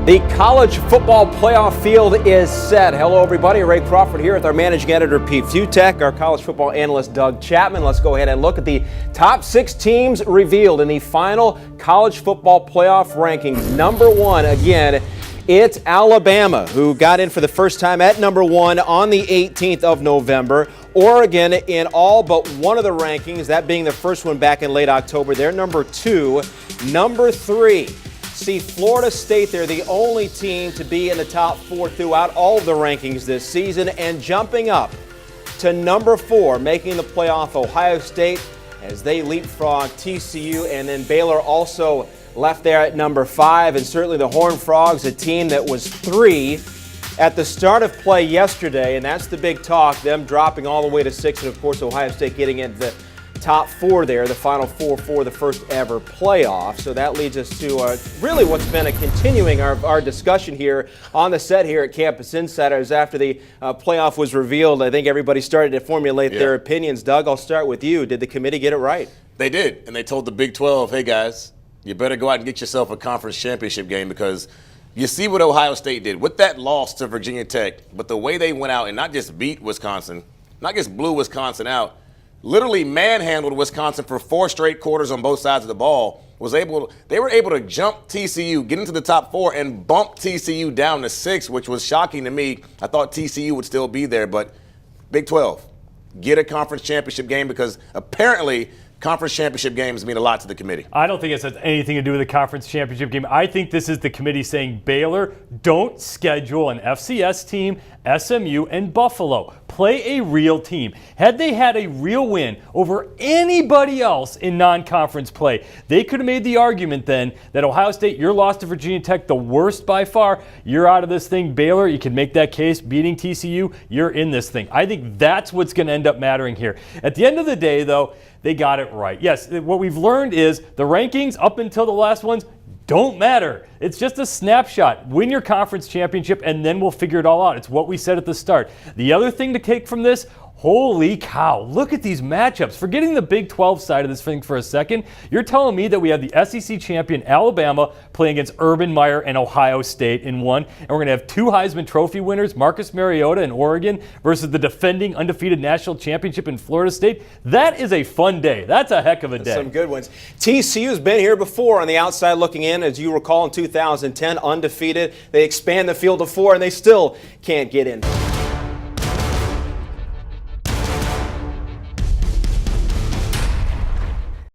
The college football playoff field is set. Hello, everybody. Ray Crawford here with our managing editor, Pete Fiutak, our college football analyst, Doug Chapman. Let's go ahead and look at the top 6 teams revealed in the final college football playoff rankings. Number 1, again, it's Alabama, who got in for the first time at number 1 on the 18th of November. Oregon in all but one of the rankings, that being the first one back in late October. They're number 2. Number 3. See, Florida State, they're the only team to be in the top 4 throughout all of the rankings this season. And jumping up to number 4, making the playoff, Ohio State, as they leapfrog TCU. And then Baylor also left there at number 5. And certainly the Horned Frogs, a team that was 3 at the start of play yesterday. And that's the big talk, them dropping all the way to 6. And, of course, Ohio State getting into the top 4 there, the Final Four for the first ever playoff. So that leads us to really what's been a continuing our discussion here on the set here at Campus Insiders after the playoff was revealed. I think everybody started to formulate their opinions. Doug, I'll start with you. Did the committee get it right? They did, and they told the Big 12, hey guys, you better go out and get yourself a conference championship game, because you see what Ohio State did with that loss to Virginia Tech, but the way they went out and not just beat Wisconsin, not just blew Wisconsin out, literally manhandled Wisconsin for 4 straight quarters on both sides of the ball. They were able to jump TCU, get into the top 4, and bump TCU down to 6, which was shocking to me. I thought TCU would still be there, but Big 12, get a conference championship game, because apparently conference championship games mean a lot to the committee. I don't think it has anything to do with the conference championship game. I think this is the committee saying, Baylor, don't schedule an FCS team, SMU, and Buffalo. Play a real team. Had they had a real win over anybody else in non-conference play, they could have made the argument then that Ohio State, your loss to Virginia Tech, the worst by far, you're out of this thing. Baylor, you can make that case. Beating TCU, you're in this thing. I think that's what's going to end up mattering here. At the end of the day, though, they got it right. Yes, what we've learned is the rankings up until the last ones don't matter. It's just a snapshot. Win your conference championship, and then we'll figure it all out. It's what we said at the start. The other thing to take from this, holy cow, look at these matchups. Forgetting the Big 12 side of this thing for a second, you're telling me that we have the SEC champion Alabama playing against Urban Meyer and Ohio State in one, and we're going to have 2 Heisman Trophy winners, Marcus Mariota in Oregon versus the defending undefeated national championship in Florida State. That is a fun day. That's a heck of a day. Some good ones. TCU's been here before on the outside looking in, as you recall, in 2010, undefeated. They expand the field to 4, and they still can't get in.